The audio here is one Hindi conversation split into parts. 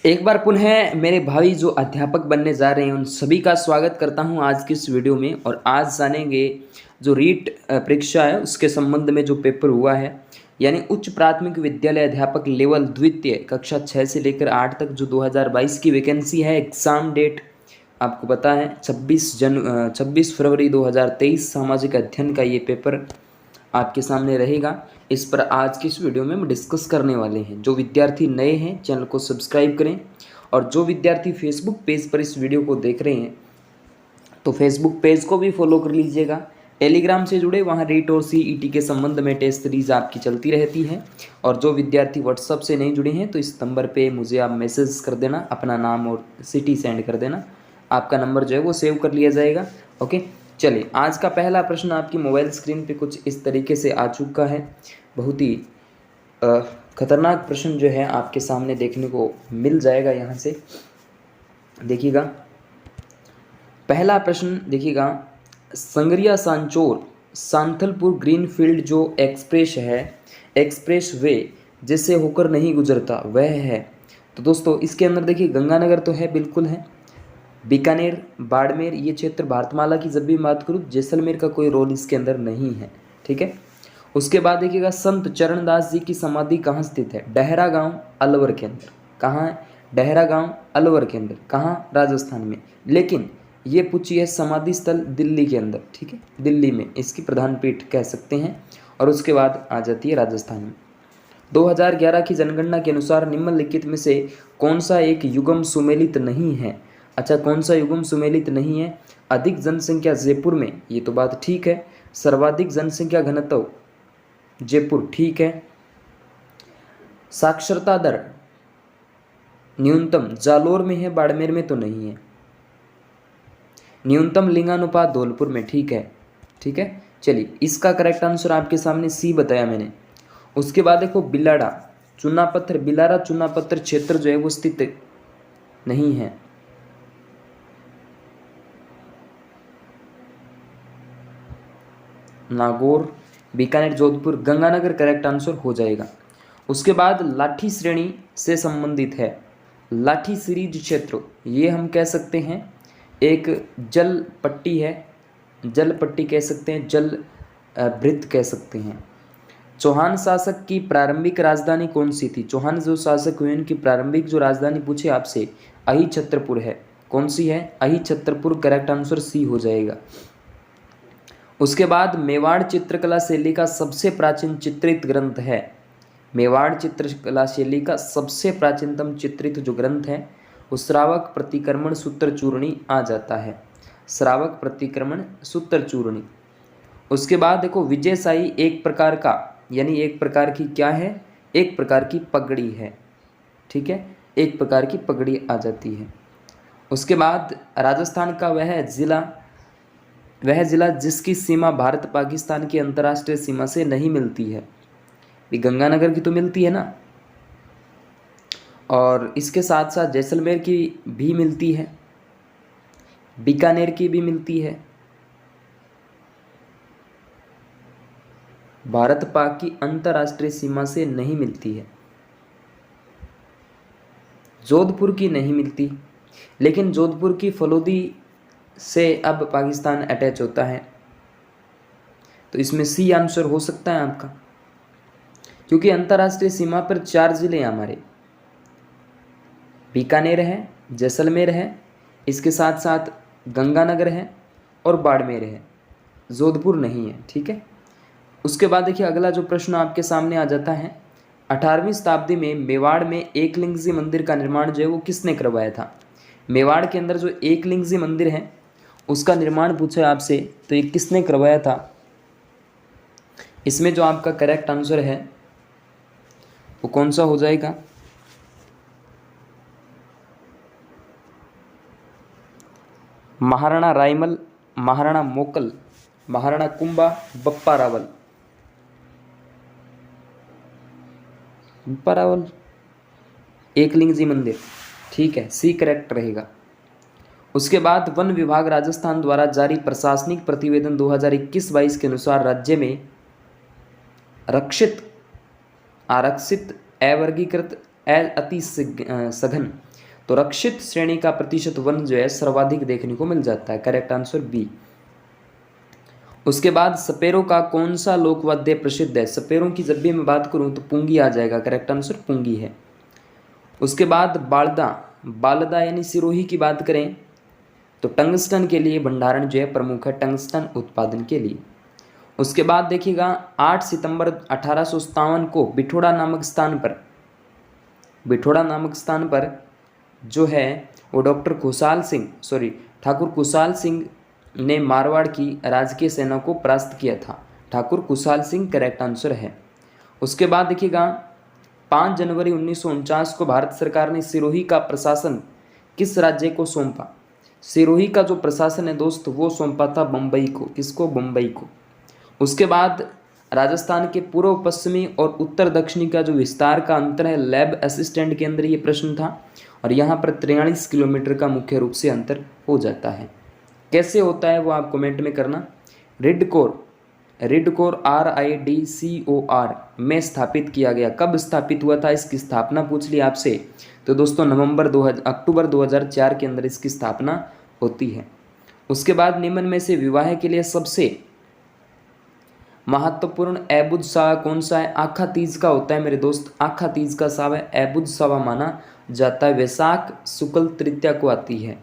एक बार पुनः मेरे भाई जो अध्यापक बनने जा रहे हैं उन सभी का स्वागत करता हूं आज की इस वीडियो में। और आज जानेंगे जो रीट परीक्षा है उसके संबंध में जो पेपर हुआ है, यानी उच्च प्राथमिक विद्यालय अध्यापक लेवल द्वितीय कक्षा 6 से लेकर 8 तक जो 2022 की वैकेंसी है। एग्ज़ाम डेट आपको पता है 26 फरवरी 2023 सामाजिक अध्ययन का ये पेपर आपके सामने रहेगा। इस पर आज की इस वीडियो में हम डिस्कस करने वाले हैं। जो विद्यार्थी नए हैं चैनल को सब्सक्राइब करें, और जो विद्यार्थी फेसबुक पेज पर इस वीडियो को देख रहे हैं तो फेसबुक पेज को भी फॉलो कर लीजिएगा। टेलीग्राम से जुड़े, वहाँ रीट और सीईटी के संबंध में टेस्ट सीरीज आपकी चलती रहती है। और जो विद्यार्थी व्हाट्सअप से नहीं जुड़े हैं तो इस नंबर पे मुझे आप मैसेज कर देना, अपना नाम और सिटी सेंड कर देना, आपका नंबर जो है वो सेव कर लिया जाएगा। ओके, चलिए आज का पहला प्रश्न आपकी मोबाइल स्क्रीन पे कुछ इस तरीके से आ चुका है। बहुत ही खतरनाक प्रश्न जो है आपके सामने देखने को मिल जाएगा। यहाँ से देखिएगा, पहला प्रश्न देखिएगा, संगरिया सांचौर सांथलपुर ग्रीनफील्ड जो एक्सप्रेस वे जिससे होकर नहीं गुजरता वह है। तो दोस्तों इसके अंदर देखिए गंगानगर तो है, बिल्कुल है। बीकानेर, बाड़मेर, ये क्षेत्र भारतमाला की जब भी बात करूँ जैसलमेर का कोई रोल इसके अंदर नहीं है, ठीक है। उसके बाद देखिएगा, संत चरणदास जी की समाधि कहाँ स्थित है? डहरा गांव अलवर के अंदर। कहाँ है? डहरा गांव अलवर के अंदर। कहाँ? राजस्थान में। लेकिन ये पूछी है समाधि स्थल दिल्ली के अंदर, ठीक है, दिल्ली में इसकी प्रधान पीठ कह सकते हैं। और उसके बाद आ जाती है राजस्थान में। 2011 की जनगणना के अनुसार निम्नलिखित में से कौन सा एक युग्म सुमेलित नहीं है? अच्छा, कौन सा युग्म सुमेलित नहीं है? अधिक जनसंख्या जयपुर में, ये तो बात ठीक है। सर्वाधिक जनसंख्या घनत्व जयपुर, ठीक है। साक्षरता दर न्यूनतम जालोर में है, बाड़मेर में तो नहीं है। न्यूनतम लिंगानुपात धौलपुर में, ठीक है, ठीक है। चलिए इसका करेक्ट आंसर आपके सामने सी बताया मैंने। उसके बाद देखो, बिलाड़ा चुनापत्थर, बिलारा चुनापत्थर क्षेत्र जो है वो स्थित नहीं है। नागौर, बीकानेर, जोधपुर, गंगानगर करेक्ट आंसर हो जाएगा। उसके बाद लाठी श्रेणी से संबंधित है। लाठी सीरीज क्षेत्र, ये हम कह सकते हैं एक जल पट्टी है, जल पट्टी कह सकते हैं, जल वृत्त कह सकते हैं। चौहान शासक की प्रारंभिक राजधानी कौन सी थी? चौहान जो शासक हुए उनकी प्रारंभिक जो राजधानी पूछे आपसे, अहि छत्रपुर है। कौन सी है? अहि छत्रपुर, करेक्ट आंसर सी हो जाएगा। उसके बाद मेवाड़ चित्रकला शैली का सबसे प्राचीन चित्रित ग्रंथ है। मेवाड़ चित्रकला शैली का सबसे प्राचीनतम चित्रित जो ग्रंथ है वो श्रावक प्रतिक्रमण सूत्र चूर्णी आ जाता है। श्रावक प्रतिक्रमण सूत्र चूर्णी। उसके बाद देखो, विजयशाही एक प्रकार का, यानी एक प्रकार की क्या है? एक प्रकार की पगड़ी है, ठीक है, एक प्रकार की पगड़ी आ जाती है। उसके बाद राजस्थान का वह जिला जिसकी सीमा भारत पाकिस्तान की अंतर्राष्ट्रीय सीमा से नहीं मिलती है। गंगानगर की तो मिलती है ना, और इसके साथ साथ जैसलमेर की भी मिलती है, बीकानेर की भी मिलती है। भारत पाक की अंतर्राष्ट्रीय सीमा से नहीं मिलती है। जोधपुर की नहीं मिलती, लेकिन जोधपुर की फलोदी से अब पाकिस्तान अटैच होता है, तो इसमें सी आंसर हो सकता है आपका, क्योंकि अंतर्राष्ट्रीय सीमा पर 4 जिले हैं हमारे। बीकानेर है, जैसलमेर है, इसके साथ साथ गंगानगर है और बाड़मेर है, जोधपुर नहीं है, ठीक है। उसके बाद देखिए अगला जो प्रश्न आपके सामने आ जाता है, 18वीं शताब्दी में मेवाड़ में एकलिंगजी मंदिर का निर्माण जो है वो किसने करवाया था? मेवाड़ के अंदर जो एकलिंगजी मंदिर है उसका निर्माण पूछा आपसे, तो ये किसने करवाया था? इसमें जो आपका करेक्ट आंसर है वो कौन सा हो जाएगा? महाराणा रायमल, महाराणा मोकल, महाराणा कुंभा, बप्पा रावल। बप्पा रावल एकलिंगजी मंदिर, ठीक है, सी करेक्ट रहेगा। उसके बाद वन विभाग राजस्थान द्वारा जारी प्रशासनिक प्रतिवेदन 2021-22 के अनुसार राज्य में रक्षित, आरक्षित, अवर्गीकृत अति सघन। तो रक्षित श्रेणी का प्रतिशत वन जो है सर्वाधिक देखने को मिल जाता है। Correct answer B. उसके बाद सपेरों का कौन सा लोकवाद्य प्रसिद्ध है? सपेरों की जब भी मैं बात करूं तो पुंगी आ जाएगा। करेक्ट आंसर पुंगी है। उसके बाद बालदा, बालदा यानी सिरोही की बात करें तो टंगस्टन के लिए भंडारण जो है प्रमुख है, टंगस्टन उत्पादन के लिए। उसके बाद देखिएगा 8 सितंबर 1857 को बिठोड़ा नामक स्थान पर जो है वो ठाकुर खुशहाल सिंह ने मारवाड़ की राजकीय सेना को परास्त किया था। ठाकुर खुशहाल सिंह करेक्ट आंसर है। उसके बाद देखिएगा 5 जनवरी 1949 को भारत सरकार ने सिरोही का प्रशासन किस राज्य को सौंपा? सिरोही का जो प्रशासन है दोस्त वो सौंपा था बम्बई को। किसको? बम्बई को। उसके बाद राजस्थान के पूर्व पश्चिमी और उत्तर दक्षिणी का जो विस्तार का अंतर है लैब असिस्टेंट के अंदर ये प्रश्न था, और यहाँ पर 43 किलोमीटर का मुख्य रूप से अंतर हो जाता है। कैसे होता है वो आप कमेंट में करना। रिडकोर RIDCOR में स्थापित किया गया। कब स्थापित हुआ था? इसकी स्थापना पूछ ली आपसे तो दोस्तों अक्टूबर 2004 के अंदर इसकी स्थापना होती है। उसके बाद निम्न में से विवाह के लिए सबसे महत्वपूर्ण ऐबुद सावा कौन सा है? आखा तीज का होता है मेरे दोस्त। आखा तीज का सावा ऐबुद सावा माना जाता है। वैशाख शुक्ल तृतीया को आती है।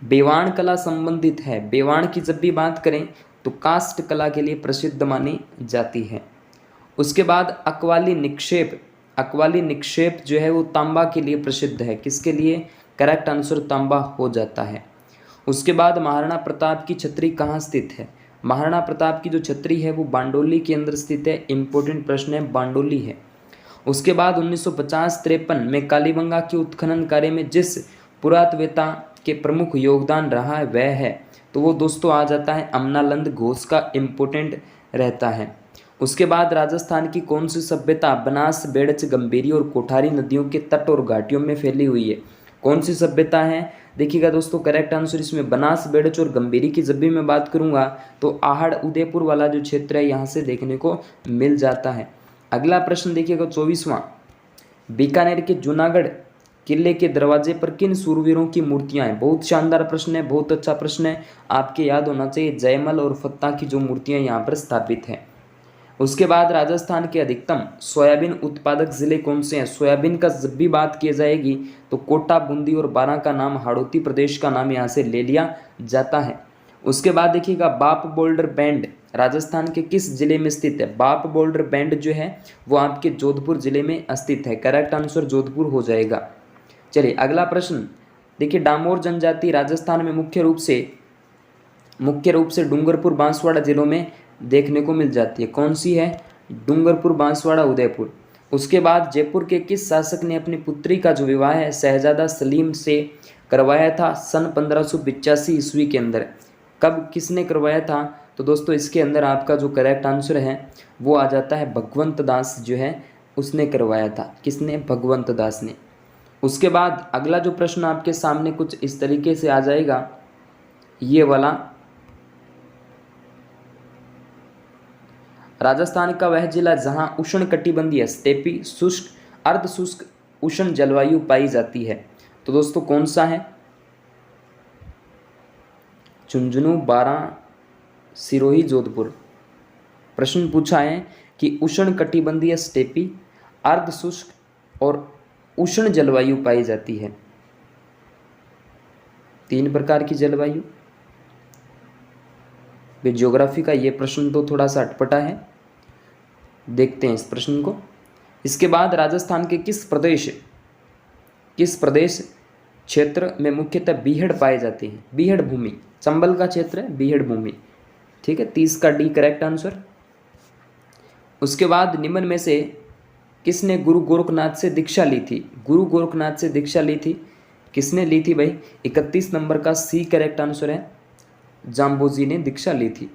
बेवाण कला संबंधित है। बेवाण की जब भी बात करें तो काष्ठ कला के लिए प्रसिद्ध मानी जाती है। उसके बाद अकवाली निक्षेप जो है वो तांबा के लिए प्रसिद्ध है। किसके लिए? करेक्ट आंसर तांबा हो जाता है। उसके बाद महाराणा प्रताप की छतरी कहाँ स्थित है? महाराणा प्रताप की जो छतरी है वो बांडोली के अंदर स्थित है। इंपॉर्टेंट प्रश्न है, बांडोली है। उसके बाद 1950-53 में कालीबंगा के उत्खनन कार्य में जिस पुरातत्ववेत्ता के प्रमुख योगदान रहा है वह है, तो वो दोस्तों आ जाता है अमनानंद घोष का। इम्पोर्टेंट रहता है। उसके बाद राजस्थान की कौन सी सभ्यता बनास, बेड़च, गंभीरी और कोठारी नदियों के तट और घाटियों में फैली हुई है? कौन सी सभ्यता है? देखिएगा दोस्तों करेक्ट आंसर इसमें बनास, बेड़च और गंभीरी की जब भी मैं बात करूंगा तो आहड़ उदयपुर वाला जो क्षेत्र है यहाँ से देखने को मिल जाता है। अगला प्रश्न देखिएगा 24वां। बीकानेर के जूनागढ़ किले के दरवाजे पर किन सूरवीरों की मूर्तियां हैं? बहुत शानदार प्रश्न है, बहुत अच्छा प्रश्न है, आपके याद होना चाहिए। जयमल और फत्ता की जो मूर्तियां यहाँ पर स्थापित हैं। उसके बाद राजस्थान के अधिकतम सोयाबीन उत्पादक जिले कौन से हैं? सोयाबीन का जब भी बात की जाएगी तो कोटा, बूंदी और बारां का नाम, हाड़ौती प्रदेश का नाम यहाँ से ले लिया जाता है। उसके बाद देखिएगा बाप बोल्डर बैंड राजस्थान के किस जिले में स्थित है? बाप बोल्डर बैंड जो है वो आपके जोधपुर जिले में स्थित है। करेक्ट आंसर जोधपुर हो जाएगा। चलिए अगला प्रश्न देखिए। डामोर जनजाति राजस्थान में मुख्य रूप से डूंगरपुर, बांसवाड़ा जिलों में देखने को मिल जाती है। कौन सी है? डूंगरपुर, बांसवाड़ा, उदयपुर। उसके बाद जयपुर के किस शासक ने अपनी पुत्री का जो विवाह है शहजादा सलीम से करवाया था सन 1585 ईस्वी के अंदर? कब किसने करवाया था? तो दोस्तों इसके अंदर आपका जो करेक्ट आंसर है वो आ जाता है भगवंत दास जो है उसने करवाया था। किसने? भगवंत दास ने। उसके बाद अगला जो प्रश्न आपके सामने कुछ इस तरीके से आ जाएगा, ये वाला। राजस्थान का वह जिला जहां उष्णकटिबंधीय, स्टेपी, शुष्क, अर्ध शुष्क, उष्ण जलवायु पाई जाती है, तो दोस्तों कौन सा है? झुंझुनू, बारां, सिरोही, जोधपुर। प्रश्न पूछा है कि उष्णकटिबंधीय, स्टेपी, अर्ध शुष्क और उष्ण जलवायु पाई जाती है। 3 प्रकार की जलवायु। ज्योग्राफी का ये प्रश्न तो थोड़ा सा अटपटा है, देखते हैं इस प्रश्न को। इसके बाद राजस्थान के किस प्रदेश क्षेत्र में मुख्यतः बीहड़ पाए जाते हैं? बीहड़ भूमि, चंबल का क्षेत्र है बीहड़ भूमि। ठीक है, 30 का डी करेक्ट आंसर। उसके बाद निम्न में से किसने गुरु गोरखनाथ से दीक्षा ली थी? गुरु गोरखनाथ से दीक्षा ली थी, किसने ली थी भाई? 31 नंबर का सी करेक्ट आंसर है, जाम्बोजी ने दीक्षा ली थी।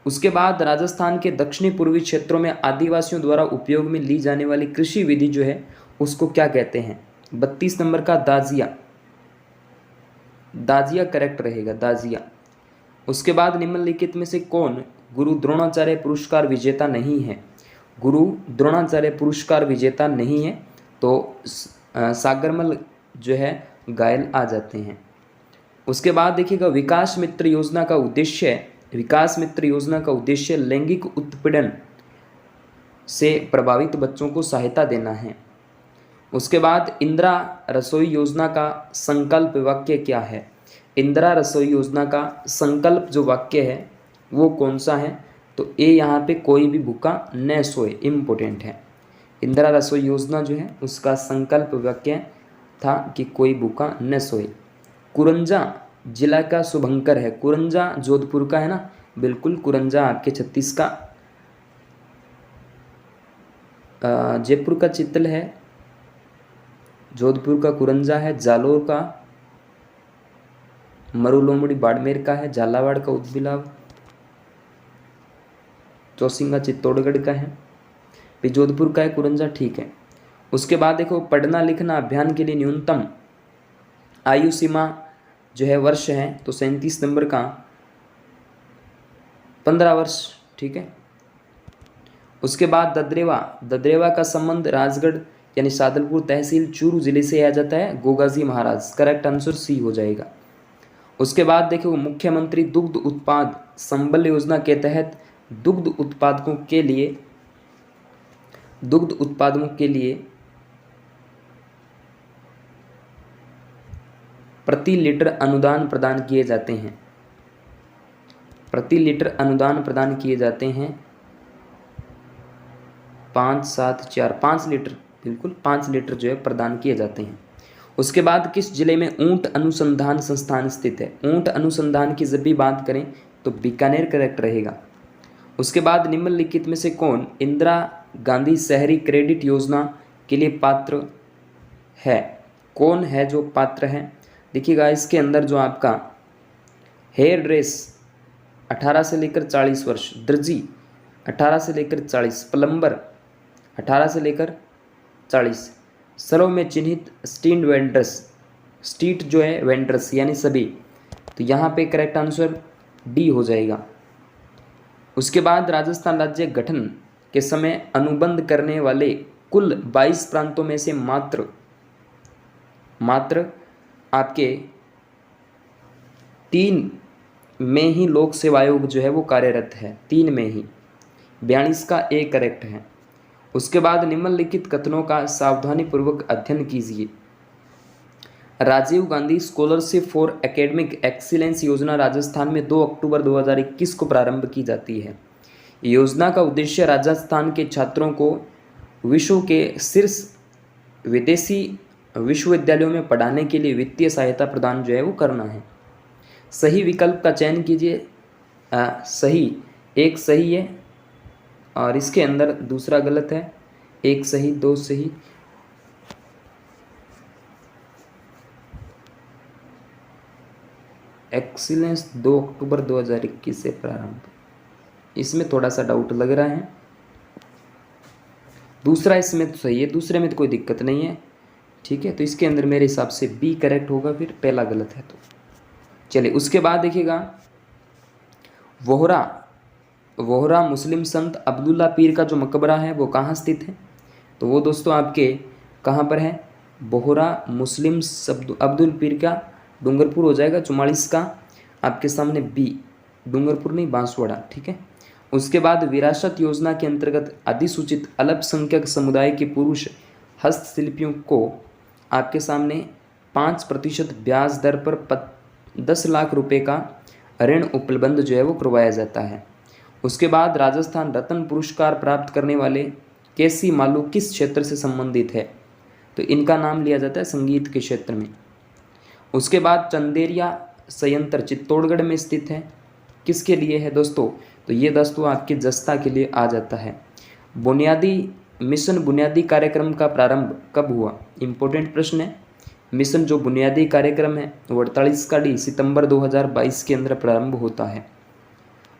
उसके बाद राजस्थान के दक्षिणी पूर्वी क्षेत्रों में आदिवासियों द्वारा उपयोग में ली जाने वाली कृषि विधि जो है उसको क्या कहते हैं? 32 नंबर का दाजिया, दाजिया करेक्ट रहेगा, दाजिया। उसके बाद निम्नलिखित में से कौन गुरु द्रोणाचार्य पुरस्कार विजेता नहीं है? गुरु द्रोणाचार्य पुरस्कार विजेता नहीं है, तो सागरमल जो है घायल आ जाते हैं। उसके बाद देखिएगा विकास मित्र योजना का उद्देश्य, विकास मित्र योजना का उद्देश्य लैंगिक उत्पीड़न से प्रभावित बच्चों को सहायता देना है। उसके बाद इंदिरा रसोई योजना का संकल्प वाक्य क्या है? इंदिरा रसोई योजना का संकल्प जो वाक्य है वो कौन सा है? तो ए यहाँ पे कोई भी भूखा न सोए, इम्पोर्टेंट है। इंदिरा रसोई योजना जो है उसका संकल्प वाक्य था कि कोई भूखा न सोए। कुरंजा जिला का शुभंकर है, कुरंजा जोधपुर का है ना, बिल्कुल कुरंजा आपके 36 का। जयपुर का चित्तल है, जोधपुर का कुरंजा है, जालोर का मरुलोमड़ी बाड़मेर का है, झालावाड़ का उदबिलाव, चौसिंगा चित्तौड़गढ़ का है, फिर जोधपुर का है कुरंजा, ठीक है। उसके बाद देखो पढ़ना लिखना अभियान के लिए न्यूनतम आयु सीमा जो है वर्ष है, तो 37 नंबर का 15 वर्ष, ठीक है। उसके बाद ददरेवा, ददरेवा का संबंध राजगढ़ यानी सादलपुर तहसील चूरू जिले से आ जाता है, गोगाजी महाराज, करेक्ट आंसर सी हो जाएगा। उसके बाद देखो मुख्यमंत्री दुग्ध उत्पाद संबल योजना के तहत दुग्ध उत्पादकों के लिए प्रति लीटर अनुदान प्रदान किए जाते हैं, प्रति लीटर अनुदान प्रदान किए जाते हैं 5 लीटर, बिल्कुल 5 लीटर जो है प्रदान किए जाते हैं। उसके बाद किस जिले में ऊंट अनुसंधान संस्थान स्थित है? ऊंट अनुसंधान की जब भी बात करें तो बीकानेर करेक्ट रहेगा। उसके बाद निम्नलिखित में से कौन इंदिरा गांधी शहरी क्रेडिट योजना के लिए पात्र है? कौन है जो पात्र है? देखिएगा इसके अंदर जो आपका हेयर ड्रेस 18 से लेकर 40 वर्ष, दर्जी 18 से लेकर 40, प्लम्बर 18 से लेकर 40, सर्व में चिन्हित स्ट्रीट वेंडर्स, स्ट्रीट जो है वेंडर्स यानी सभी, तो यहाँ पे करेक्ट आंसर डी हो जाएगा। उसके बाद राजस्थान राज्य गठन के समय अनुबंध करने वाले कुल 22 प्रांतों में से मात्र आपके 3 में ही लोक सेवा आयोग जो है वो कार्यरत है, 3 में ही, 42 का ए करेक्ट है। उसके बाद निम्नलिखित कथनों का सावधानी पूर्वक अध्ययन कीजिए। Rajiv Gandhi scholarship for academic excellence योजना राजस्थान में 2 अक्टूबर 2021 को प्रारंभ की जाती है। योजना का उद्देश्य राजस्थान के छात्रों को विश्व के शीर्ष विदेशी विश्वविद्यालयों में पढ़ाने के लिए वित्तीय सहायता प्रदान जो है वो करना है। सही विकल्प का चयन कीजिए। सही, एक सही है और इसके अंदर दूसरा गलत है, 1 सही 2 सही। एक्सीलेंस 2 अक्टूबर 2021 से प्रारंभ, इसमें थोड़ा सा डाउट लग रहा है। दूसरा इसमें तो सही है, दूसरे में तो कोई दिक्कत नहीं है, ठीक है। तो इसके अंदर मेरे हिसाब से बी करेक्ट होगा, फिर पहला गलत है। तो चलिए उसके बाद देखिएगा वोहरा मुस्लिम संत अब्दुल्ला पीर का जो मकबरा है वो कहाँ स्थित है? तो वो दोस्तों आपके कहाँ पर है? वोहरा मुस्लिम अब्दुल पीर का डूंगरपुर हो जाएगा, 44 का आपके सामने बी, डूंगरपुर नहीं बांसवाड़ा, ठीक है। उसके बाद विरासत योजना के अंतर्गत अधिसूचित अल्पसंख्यक समुदाय के पुरुष हस्तशिल्पियों को आपके सामने 5% ब्याज दर पर 10 लाख रुपए का ऋण उपलब्ध जो है वो करवाया जाता है। उसके बाद राजस्थान रत्न पुरस्कार प्राप्त करने वाले केसी मालू किस क्षेत्र से संबंधित है? तो इनका नाम लिया जाता है संगीत के क्षेत्र में। उसके बाद चंदेरिया संयंत्र चित्तौड़गढ़ में स्थित है, किसके लिए है दोस्तों? तो ये दोस्तों आपके जस्ता के लिए आ जाता है। बुनियादी कार्यक्रम का प्रारंभ कब हुआ? इम्पोर्टेंट प्रश्न है। मिशन जो बुनियादी कार्यक्रम है वो 48 का डी सितंबर 2022 के अंदर प्रारंभ होता है।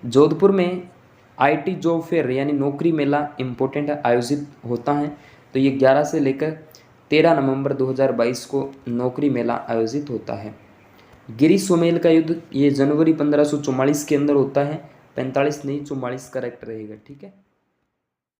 जोधपुर में IT जॉब फेयर यानी नौकरी मेला इम्पोर्टेंट आयोजित होता है, तो ये 11 से लेकर 13 नवंबर 2022 को नौकरी मेला आयोजित होता है। गिरी सोमेल का युद्ध ये जनवरी 1544 के अंदर होता है, 45 नहीं 44 करेक्ट रहेगा, ठीक है।